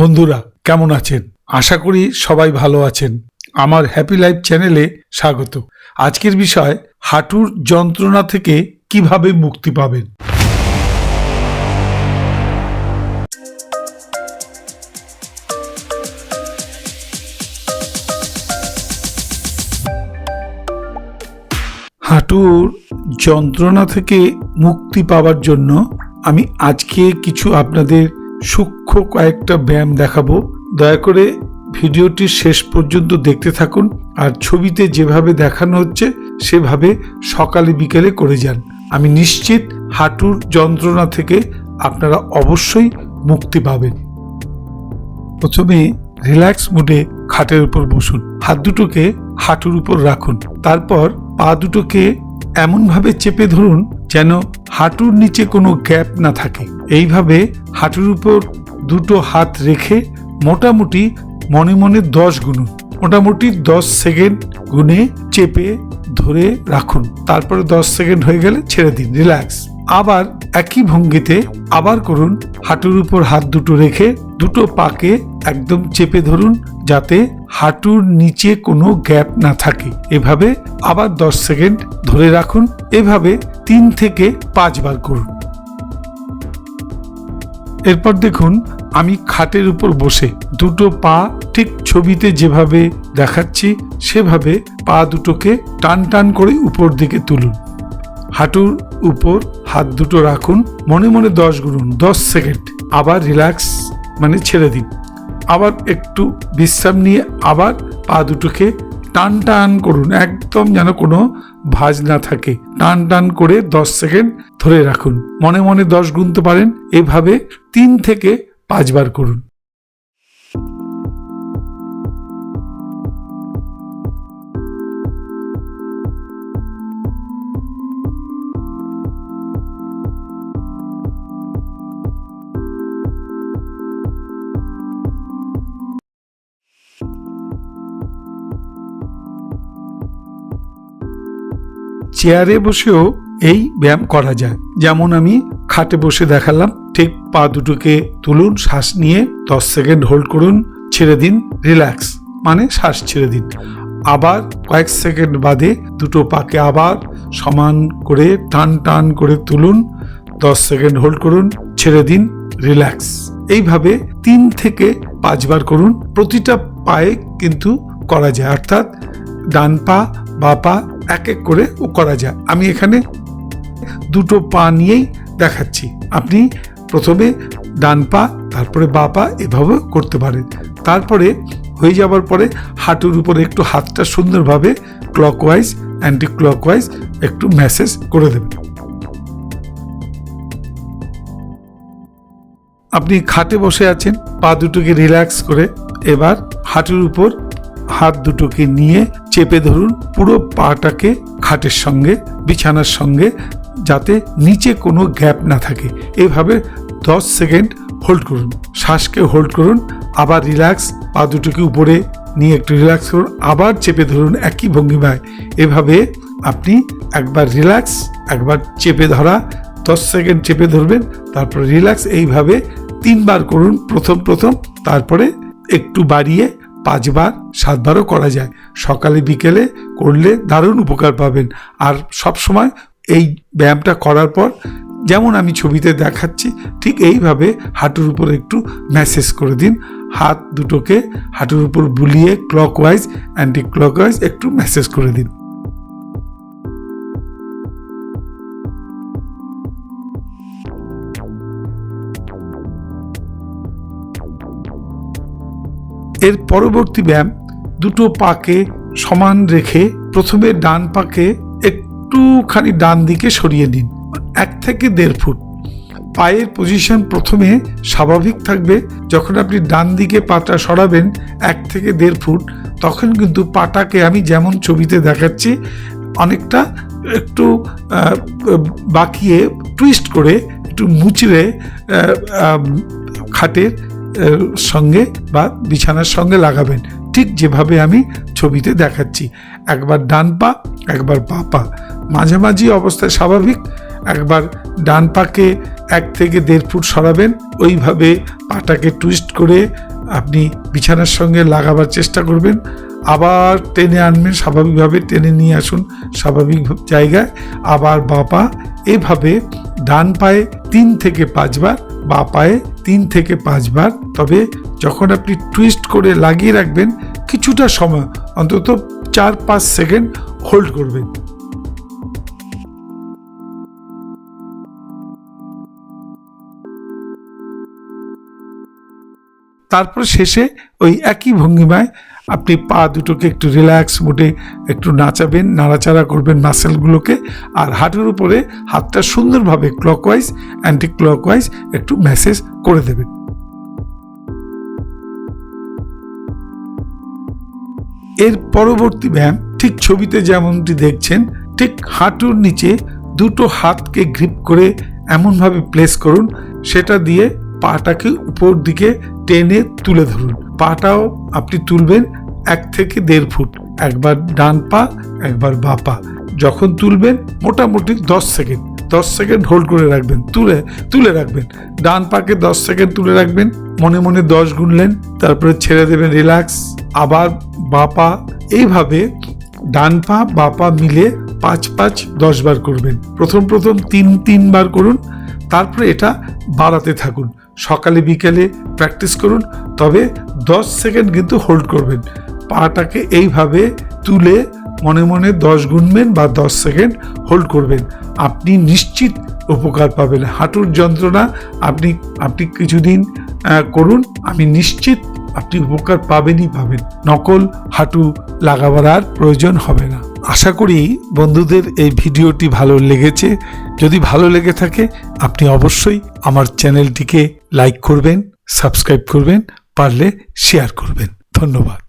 বন্ধুরা কেমন আছেন? আশা করি সবাই ভালো আছেন। আমার হ্যাপি লাইফ চ্যানেলে স্বাগত। আজকের বিষয় হাঁটুর যন্ত্রণা থেকে কিভাবে মুক্তি পাবেন। হাঁটুর যন্ত্রণা থেকে মুক্তি পাওয়ার জন্য আমি আজকে কিছু আপনাদের সূক্ষ্ম কয়েকটা ব্যায়াম দেখাবো। দয়া করে ভিডিওটি শেষ পর্যন্ত দেখতে থাকুন আর ছবিতে যেভাবে দেখানো হচ্ছে সেভাবে সকালে বিকেলে করে যান। আমি নিশ্চিত হাঁটুর যন্ত্রণা থেকে আপনারা অবশ্যই মুক্তি পাবেন। প্রথমে রিল্যাক্স মুডে খাটের উপর বসুন, হাত দুটোকে হাঁটুর উপর রাখুন, তারপর পা দুটোকে এমনভাবে চেপে ধরুন যেন হাঁটুর নিচে কোনো গ্যাপ না থাকে। এইভাবে হাঁটুর উপর দুটো হাত রেখে মোটামুটি মনে মনে 10 গুনুন, মোটামুটি 10 সেকেন্ড গুনে চেপে ধরে রাখুন। তারপরে 10 সেকেন্ড হয়ে গেলে ছেড়ে দিন, রিল্যাক্স। আবার একই ভঙ্গিতে আবার করুন, হাঁটুর উপর হাত দুটো রেখে দুটো পাকে একদম চেপে ধরুন যাতে হাঁটুর নিচে কোনো গ্যাপ না থাকে। এভাবে আবার 10 সেকেন্ড ধরে রাখুন। এভাবে 3 থেকে 5 বার করুন। এরপর দেখুন আমি খাটের উপর বসে দুটো পা ঠিক ছবিতে যেভাবে দেখাচ্ছি সেভাবে পা দুটোকে টান টান করে উপর দিকে তুলুন। হাঁটুর উপর হাত দুটো রাখুন, মনে মনে 10 গুনুন, 10 সেকেন্ড। আবার রিল্যাক্স মানে ছেড়ে দিন। আবার একটু বিশ্রাম নিয়ে আবার পা দুটোকে টান টান করুন, একদম যেন কোনো ভাঁজ না থাকে। টান টান করে 10 সেকেন্ড ধরে রাখুন, মনে মনে 10 গুনতে পারেন। এভাবে 3 থেকে 5 বার করুন। চেয়ারে বসেও এই ব্যায়াম করা যায়, যেমন আমি খাটে বসে দেখালাম। ঠিক পা দুটোকে তুলুন, শ্বাস নিয়ে 10 সেকেন্ড হোল্ড করুন, ছেড়ে দিন, রিল্যাক্স মানে শ্বাস ছেড়ে দিন। আবার কয়েক সেকেন্ড বাদে দুটো পাকে আবার সমান করে টান টান করে তুলুন, 10 সেকেন্ড হোল্ড করুন, ছেড়ে দিন, রিল্যাক্স। এইভাবে 3 থেকে 5 বার করুন। প্রতিটা পায়ে কিন্তু করা যায়, অর্থাৎ ডান পা বা পা এক এক করে করা যায়। আমি এখানে দুটো পা নিয়েই দেখাচ্ছি। আপনি প্রথমে ডান পা তারপরে বা পা এভাবে করতে পারেন। তারপরে হয়ে যাবার পরে হাঁটুর উপরে একটু হাতটা সুন্দরভাবে ক্লকওয়াইজ অ্যান্টি ক্লকওয়াইজ একটু ম্যাসেজ করে দেবেন। আপনি খাটে বসে আছেন, পা দুটোকে রিল্যাক্স করে এবার হাঁটুর উপর হাত দুটোকে নিয়ে চেপে ধরুন পুরো পাটাকে খাটের সঙ্গে বিছানার সঙ্গে, যাতে নিচে কোনো গ্যাপ না থাকে। এভাবে 10 সেকেন্ড হোল্ড করুন, শ্বাসকে হোল্ড করুন, আবার রিল্যাক্স, পা দুটোকে উপরে নিয়ে একটু রিল্যাক্স করুন, আবার চেপে ধরুন একই ভঙ্গিমায়। এভাবে আপনি একবার রিল্যাক্স, একবার চেপে ধরা, 10 সেকেন্ড চেপে ধরবেন, তারপর রিল্যাক্স। এইভাবে 3 বার করুন প্রথম, তারপরে একটু বাড়িয়ে 5 বার 7 বারও করা যায়। সকালে বিকেলে করলে দারুণ উপকার পাবেন। আর সব সময় এই ব্যায়ামটা করার পর যেমন আমি ছবিতে দেখাচ্ছি ঠিক এইভাবে হাঁটুর উপর একটু ম্যাসেজ করে দিন। হাত দুটোকে হাঁটুর উপর বুলিয়ে ক্লকওয়াইজ অ্যান্টি ক্লকওয়াইজ একটু ম্যাসেজ করে দিন। এর পরবর্তী ব্যায়াম, দুটো পাকে সমান রেখে প্রথমে ডান পাকে একটুখানি ডান দিকে সরিয়ে নিন, 1 থেকে 1.5 ফুট। পায়ের পজিশন প্রথমে স্বাভাবিক থাকবে। যখন আপনি ডান দিকে পাটা সরাবেন 1 থেকে 1.5 ফুট, তখন কিন্তু পাটাকে আমি যেমন ছবিতে দেখাচ্ছি অনেকটা একটু বাঁকিয়ে টুইস্ট করে একটু মুচড়ে খাটের সঙ্গে বা বিছানার সঙ্গে লাগাবেন, ঠিক যেভাবে আমি ছবিতে দেখাচ্ছি। একবার ডান পা একবার বাঁ পা, মাঝামাঝি অবস্থায় স্বাভাবিক। একবার ডান পাকে 1 থেকে 1.5 ফুট সরাবেন, ওইভাবে পাটাকে টুইস্ট করে আপনি বিছানার সঙ্গে লাগাবার চেষ্টা করবেন, আবার টেনে আনবেন, স্বাভাবিকভাবে টেনে নিয়ে আসুন স্বাভাবিক জায়গায়। আবার বাঁ পা এভাবে ডান পায়ে 3 থেকে 5 বার, বাঁ পায়ে 3 থেকে 5 বার। তবে যখন আপনি টুইস্ট করে লাগিয়ে রাখবেন কিছুটা সময়, অন্তত 4-5 সেকেন্ড হোল্ড করবেন। তারপর শেষে ওই একই ভঙ্গিমায় আপনি পা দুটোকে একটু রিল্যাক্স মোডে একটু নাচাবেন, নাড়াচাড়া করবেন মাসেলগুলোকে, আর হাঁটুর উপরে হাতটা সুন্দরভাবে ক্লকওয়াইজ অ্যান্টি ক্লকওয়াইজ একটু ম্যাসেজ করে দেবেন। এর পরবর্তী ব্যায়াম ঠিক ছবিতে যেমনটি দেখছেন, ঠিক হাঁটুর নিচে দুটো হাতকে গ্রিপ করে এমনভাবে প্লেস করুন, সেটা দিয়ে পাটাকে উপর দিকে টেনে তুলে ধরুন। পাটাও আপনি তুলবেন 1 থেকে 1.5 ফুট, একবার ডান পা একবার বাঁ পা। যখন তুলবেন মোটামুটি 10 সেকেন্ড হোল্ড করে রাখবেন, তুলে রাখবেন। ডান পাকে 10 সেকেন্ড তুলে রাখবেন, মনে মনে 10 গুনলেন, তারপরে ছেড়ে দেবেন রিল্যাক্স। আবার বাঁ পা, এইভাবে ডান পা বাঁ পা মিলে 5-5-10 বার করবেন। প্রথম 3 বার করুন, তারপরে এটা বাড়াতে থাকুন। সকালে বিকেলে প্র্যাকটিস করুন, তবে 10 সেকেন্ড কিন্তু হোল্ড করবেন। পাটাকে এইভাবে তুলে মনে মনে 10 গুনবেন বা 10 সেকেন্ড হোল্ড করবেন। আপনি নিশ্চিত উপকার পাবেন। হাঁটুর যন্ত্রণা আপনি কিছুদিন করুন, আমি নিশ্চিত আপনি উপকার পাবেনই পাবেন। নকল হাঁটু লাগাবার আর প্রয়োজন হবে না। আশা করি বন্ধুদের এই ভিডিওটি ভালো লেগেছে। যদি ভালো লেগে থাকে আপনি অবশ্যই আমার চ্যানেলটিকে লাইক করবেন, সাবস্ক্রাইব করবেন, পারলে শেয়ার করবেন। ধন্যবাদ।